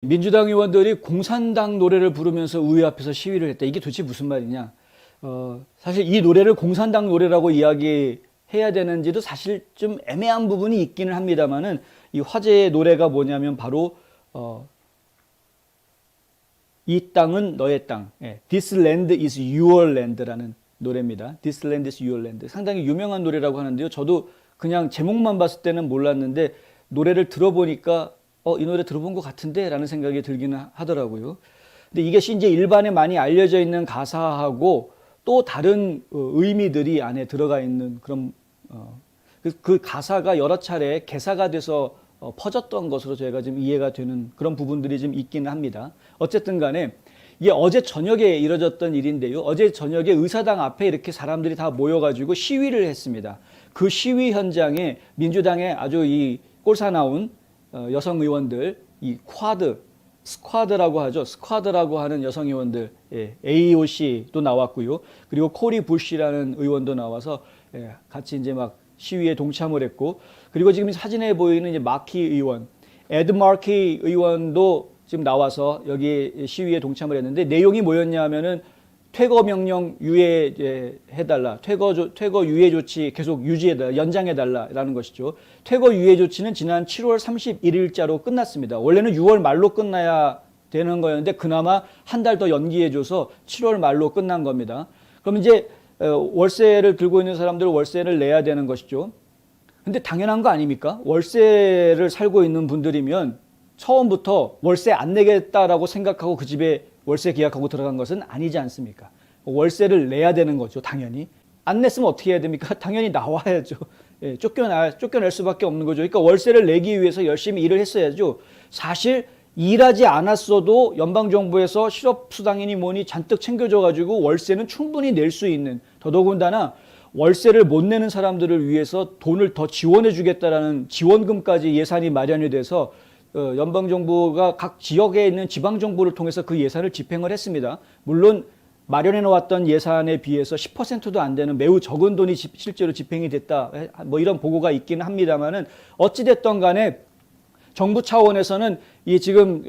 민주당 의원들이 공산당 노래를 부르면서 의회 앞에서 시위를 했다. 이게 도대체 무슨 말이냐? 사실 이 노래를 공산당 노래라고 이야기해야 되는지도 사실 좀 애매한 부분이 있기는 합니다만은 이 화제의 노래가 뭐냐면 바로 이 땅은 너의 땅. This land is your land라는 노래입니다. This land is your land. 상당히 유명한 노래라고 하는데요. 저도 그냥 제목만 봤을 때는 몰랐는데 노래를 들어보니까 이 노래 들어본 것 같은데 라는 생각이 들기는 하더라고요. 근데 이것이 이제 일반에 많이 알려져 있는 가사하고 또 다른 의미들이 안에 들어가 있는 그런 그 가사가 여러 차례 개사가 돼서 퍼졌던 것으로 저희가 좀 이해가 되는 그런 부분들이 좀 있기는 합니다. 어쨌든 간에 이게 어제 저녁에 이뤄졌던 일인데요. 어제 저녁에 의사당 앞에 이렇게 사람들이 다 모여가지고 시위를 했습니다. 그 시위 현장에 민주당의 아주 이 꼴사나운 여성 의원들, 이 스쿼드라고 하죠. 스쿼드라고 하는 여성 의원들, AOC도 나왔고요. 그리고 코리 부시라는 의원도 나와서 같이 이제 막 시위에 동참을 했고, 그리고 지금 사진에 보이는 이제 마키 의원, 에드 마키 의원도 지금 나와서 여기 시위에 동참을 했는데 내용이 뭐였냐 하면은 퇴거 명령 유예해달라. 퇴거 유예 조치 계속 유지해달라. 연장해달라라는 것이죠. 퇴거 유예 조치는 지난 7월 31일자로 끝났습니다. 원래는 6월 말로 끝나야 되는 거였는데 그나마 한 달 더 연기해줘서 7월 말로 끝난 겁니다. 그럼 이제 월세를 들고 있는 사람들은 월세를 내야 되는 것이죠. 근데 당연한 거 아닙니까? 월세를 살고 있는 분들이면 처음부터 월세 안 내겠다라고 생각하고 그 집에 월세 계약하고 들어간 것은 아니지 않습니까? 월세를 내야 되는 거죠, 당연히. 안 냈으면 어떻게 해야 됩니까? 당연히 나와야죠. 쫓겨낼 수밖에 없는 거죠. 그러니까 월세를 내기 위해서 열심히 일을 했어야죠. 사실 일하지 않았어도 연방정부에서 실업수당이니 뭐니 잔뜩 챙겨줘가지고 월세는 충분히 낼 수 있는, 더더군다나 월세를 못 내는 사람들을 위해서 돈을 더 지원해 주겠다라는 지원금까지 예산이 마련이 돼서 연방정부가 각 지역에 있는 지방정부를 통해서 그 예산을 집행을 했습니다. 물론 마련해 놓았던 예산에 비해서 10%도 안 되는 매우 적은 돈이 실제로 집행이 됐다. 뭐 이런 보고가 있기는 합니다만은 어찌됐던 간에 정부 차원에서는 이 지금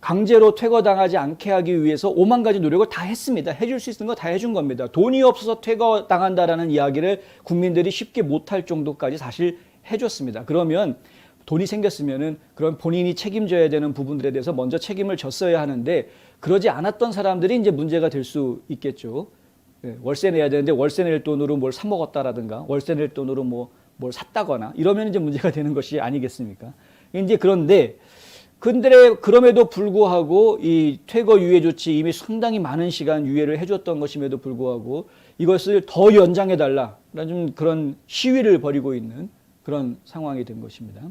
강제로 퇴거당하지 않게 하기 위해서 오만 가지 노력을 다 했습니다. 해줄 수 있는 거 다 해준 겁니다. 돈이 없어서 퇴거당한다라는 이야기를 국민들이 쉽게 못할 정도까지 사실 해줬습니다. 그러면 돈이 생겼으면은 그런 본인이 책임져야 되는 부분들에 대해서 먼저 책임을 졌어야 하는데 그러지 않았던 사람들이 이제 문제가 될 수 있겠죠. 월세 내야 되는데 월세 낼 돈으로 뭘 사 먹었다라든가 월세 낼 돈으로 뭘 샀다거나 이러면 이제 문제가 되는 것이 아니겠습니까? 이제 그런데 그럼에도 불구하고 이 퇴거 유예 조치 이미 상당히 많은 시간 유예를 해줬던 것임에도 불구하고 이것을 더 연장해달라라는 좀 그런 시위를 벌이고 있는 그런 상황이 된 것입니다.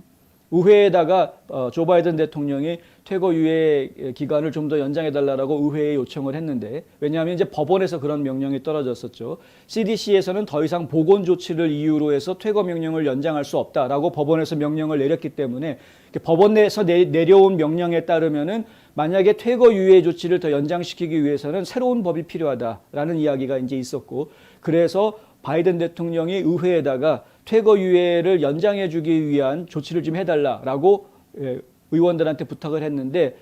의회에다가 조 바이든 대통령이 퇴거 유예 기간을 좀 더 연장해달라고 의회에 요청을 했는데 왜냐하면 이제 법원에서 그런 명령이 떨어졌었죠. CDC에서는 더 이상 보건 조치를 이유로 해서 퇴거 명령을 연장할 수 없다라고 법원에서 명령을 내렸기 때문에 법원 내에서 내려온 명령에 따르면은 만약에 퇴거 유예 조치를 더 연장시키기 위해서는 새로운 법이 필요하다라는 이야기가 이제 있었고 그래서 바이든 대통령이 의회에다가 퇴거 유예를 연장해 주기 위한 조치를 좀 해달라라고 의원들한테 부탁을 했는데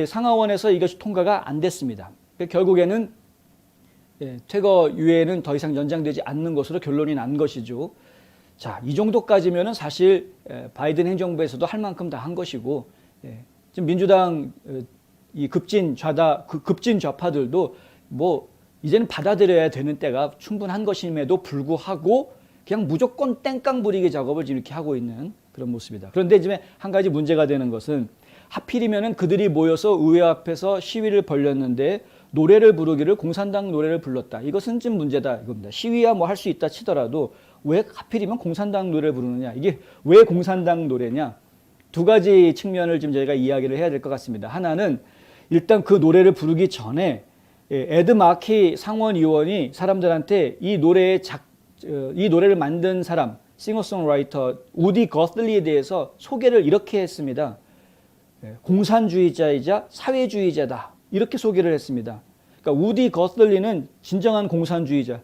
상하원에서 이것이 통과가 안 됐습니다. 결국에는 퇴거 유예는 더 이상 연장되지 않는 것으로 결론이 난 것이죠. 자, 이 정도까지면은 사실 바이든 행정부에서도 할 만큼 다 한 것이고 지금 민주당 이 급진 좌파들도 뭐 이제는 받아들여야 되는 때가 충분한 것임에도 불구하고 그냥 무조건 땡깡 부리기 작업을 이렇게 하고 있는 그런 모습이다. 그런데 이제 한 가지 문제가 되는 것은 하필이면은 그들이 모여서 의회 앞에서 시위를 벌였는데 노래를 부르기를 공산당 노래를 불렀다. 이것은 좀 문제다 이겁니다. 시위야 뭐 할 수 있다 치더라도 왜 하필이면 공산당 노래를 부르느냐. 이게 왜 공산당 노래냐. 두 가지 측면을 지금 저희가 이야기를 해야 될 것 같습니다. 하나는 일단 그 노래를 부르기 전에 에드 마키 상원의원이 사람들한테 이 노래를 만든 사람, 싱어송라이터 우디 거슬리에 대해서 소개를 이렇게 했습니다. 공산주의자이자 사회주의자다. 이렇게 소개를 했습니다. 그러니까 우디 거슬리는 진정한 공산주의자.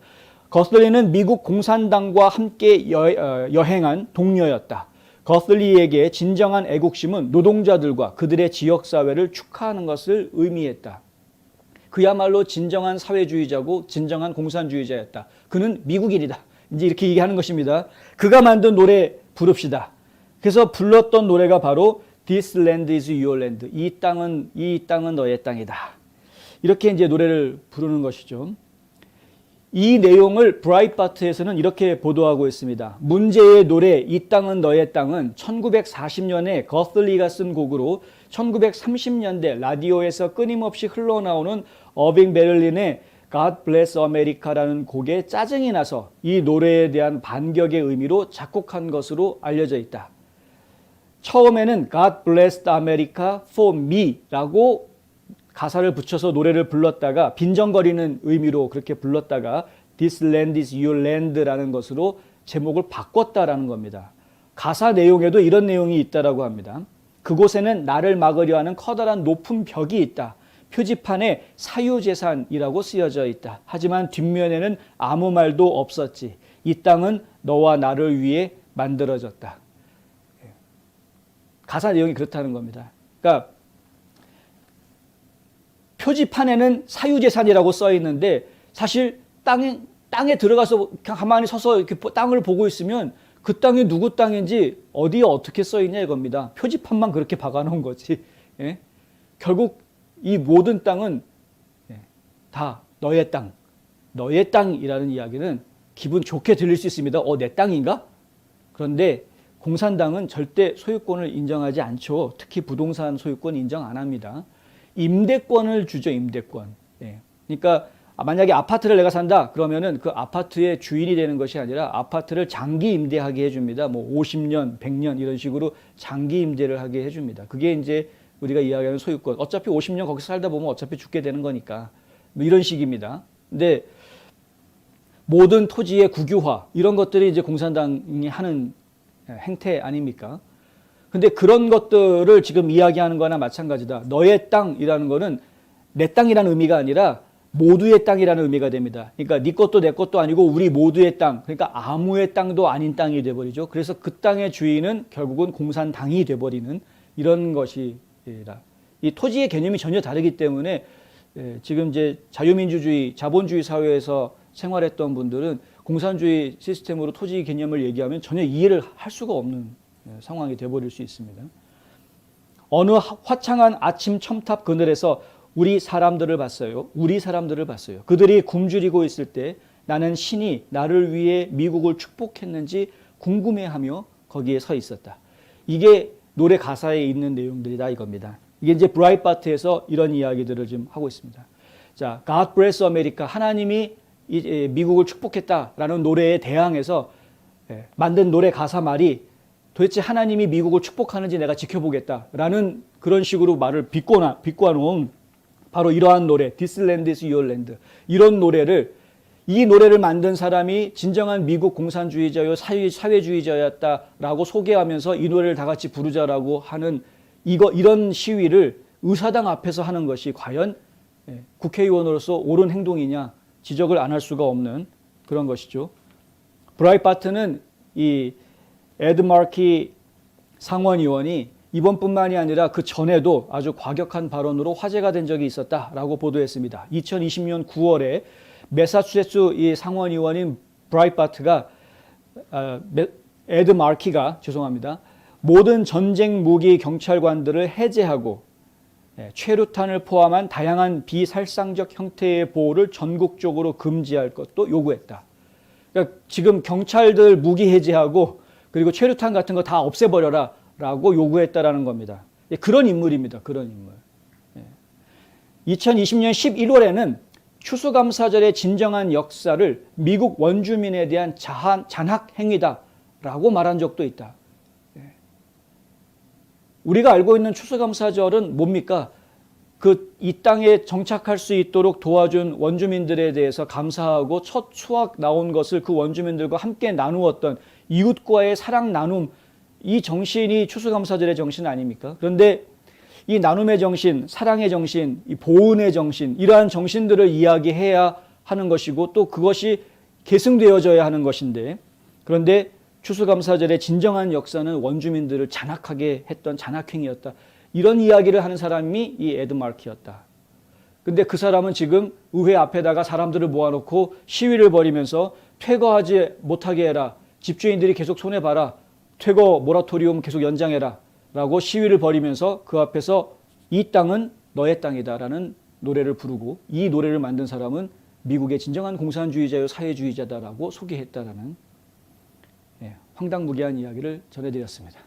거슬리는 미국 공산당과 함께 여행한 동료였다. 거슬리에게 진정한 애국심은 노동자들과 그들의 지역사회를 축하하는 것을 의미했다. 그야말로 진정한 사회주의자고 진정한 공산주의자였다. 그는 미국인이다. 이제 이렇게 얘기하는 것입니다. 그가 만든 노래 부릅시다. 그래서 불렀던 노래가 바로 This land is your land. 이 땅은 너의 땅이다. 이렇게 이제 노래를 부르는 것이죠. 이 내용을 브라이트바트에서는 이렇게 보도하고 있습니다. 문제의 노래 이 땅은 너의 땅은 1940년에 거슬리가 쓴 곡으로 1930년대 라디오에서 끊임없이 흘러나오는 어빙 베를린의 God Bless America라는 곡에 짜증이 나서 이 노래에 대한 반격의 의미로 작곡한 것으로 알려져 있다. 처음에는 God Bless America for me라고 가사를 붙여서 노래를 불렀다가 빈정거리는 의미로 그렇게 불렀다가 This land is your land라는 것으로 제목을 바꿨다라는 겁니다. 가사 내용에도 이런 내용이 있다라고 합니다. 그곳에는 나를 막으려 하는 커다란 높은 벽이 있다. 표지판에 사유재산이라고 쓰여져 있다. 하지만 뒷면에는 아무 말도 없었지. 이 땅은 너와 나를 위해 만들어졌다. 가사 내용이 그렇다는 겁니다. 그러니까 표지판에는 사유재산이라고 써 있는데 사실 땅에 들어가서 가만히 서서 이렇게 땅을 보고 있으면 그 땅이 누구 땅인지 어디에 어떻게 써 있냐 이겁니다. 표지판만 그렇게 박아놓은 거지. 예? 결국 이 모든 땅은 다 너의 땅, 너의 땅이라는 이야기는 기분 좋게 들릴 수 있습니다. 내 땅인가? 그런데 공산당은 절대 소유권을 인정하지 않죠. 특히 부동산 소유권 인정 안 합니다. 임대권을 주죠, 임대권. 그러니까 만약에 아파트를 내가 산다 그러면은 그 아파트의 주인이 되는 것이 아니라 아파트를 장기 임대하게 해줍니다. 뭐 50년, 100년 이런 식으로 장기 임대를 하게 해줍니다. 그게 이제 우리가 이야기하는 소유권. 어차피 50년 거기서 살다 보면 어차피 죽게 되는 거니까. 뭐 이런 식입니다. 근데 모든 토지의 국유화 이런 것들이 이제 공산당이 하는 행태 아닙니까? 근데 그런 것들을 지금 이야기하는 거나 마찬가지다. 너의 땅이라는 거는 내 땅이라는 의미가 아니라 모두의 땅이라는 의미가 됩니다. 그러니까 네 것도 내 것도 아니고 우리 모두의 땅. 그러니까 아무의 땅도 아닌 땅이 돼버리죠. 그래서 그 땅의 주인은 결국은 공산당이 돼버리는 이런 것이라. 이 토지의 개념이 전혀 다르기 때문에 지금 이제 자유민주주의, 자본주의 사회에서 생활했던 분들은 공산주의 시스템으로 토지 개념을 얘기하면 전혀 이해를 할 수가 없는 상황이 돼버릴 수 있습니다. 어느 화창한 아침 첨탑 그늘에서 우리 사람들을 봤어요. 그들이 굶주리고 있을 때 나는 신이 나를 위해 미국을 축복했는지 궁금해하며 거기에 서 있었다. 이게 노래 가사에 있는 내용들이다 이겁니다. 이게 이제 브라이트바트에서 이런 이야기들을 지금 하고 있습니다. 자, God Bless America, 하나님이 미국을 축복했다라는 노래에 대항해서 만든 노래 가사 말이 도대체 하나님이 미국을 축복하는지 내가 지켜보겠다라는 그런 식으로 말을 비꼬아놓은 바로 이러한 노래, This land is your land. 이 노래를 만든 사람이 진정한 미국 공산주의자요 사회주의자였다라고 소개하면서 이 노래를 다 같이 부르자라고 하는 이런 시위를 의사당 앞에서 하는 것이 과연 국회의원으로서 옳은 행동이냐 지적을 안 할 수가 없는 그런 것이죠. 브라이트바트는 이 에드 마키 상원의원이 이번뿐만이 아니라 그 전에도 아주 과격한 발언으로 화제가 된 적이 있었다라고 보도했습니다. 2020년 9월에 매사추세츠 이 상원의원인 브라이트바트가 에드 마키가 모든 전쟁 무기 경찰관들을 해제하고 최루탄을 포함한 다양한 비살상적 형태의 보호를 전국적으로 금지할 것도 요구했다. 그러니까 지금 경찰들 무기 해제하고 그리고 최루탄 같은 거 다 없애버려라 라고 요구했다라는 겁니다. 그런 인물입니다. 그런 인물. 2020년 11월에는 추수감사절의 진정한 역사를 미국 원주민에 대한 잔학 행위다라고 말한 적도 있다. 우리가 알고 있는 추수감사절은 뭡니까? 이 땅에 정착할 수 있도록 도와준 원주민들에 대해서 감사하고 첫 수확 나온 것을 그 원주민들과 함께 나누었던 이웃과의 사랑 나눔, 이 정신이 추수감사절의 정신 아닙니까? 그런데 이 나눔의 정신, 사랑의 정신, 이 보은의 정신, 이러한 정신들을 이야기해야 하는 것이고 또 그것이 계승되어져야 하는 것인데, 그런데 추수감사절의 진정한 역사는 원주민들을 잔악하게 했던 잔악행위였다. 이런 이야기를 하는 사람이 이 에드 마키였다. 근데 그 사람은 지금 의회 앞에다가 사람들을 모아놓고 시위를 벌이면서 퇴거하지 못하게 해라. 집주인들이 계속 손해봐라. 퇴거 모라토리움 계속 연장해라. 라고 시위를 벌이면서 그 앞에서 이 땅은 너의 땅이다라는 노래를 부르고 이 노래를 만든 사람은 미국의 진정한 공산주의자요 사회주의자다라고 소개했다라는 황당무계한 이야기를 전해드렸습니다.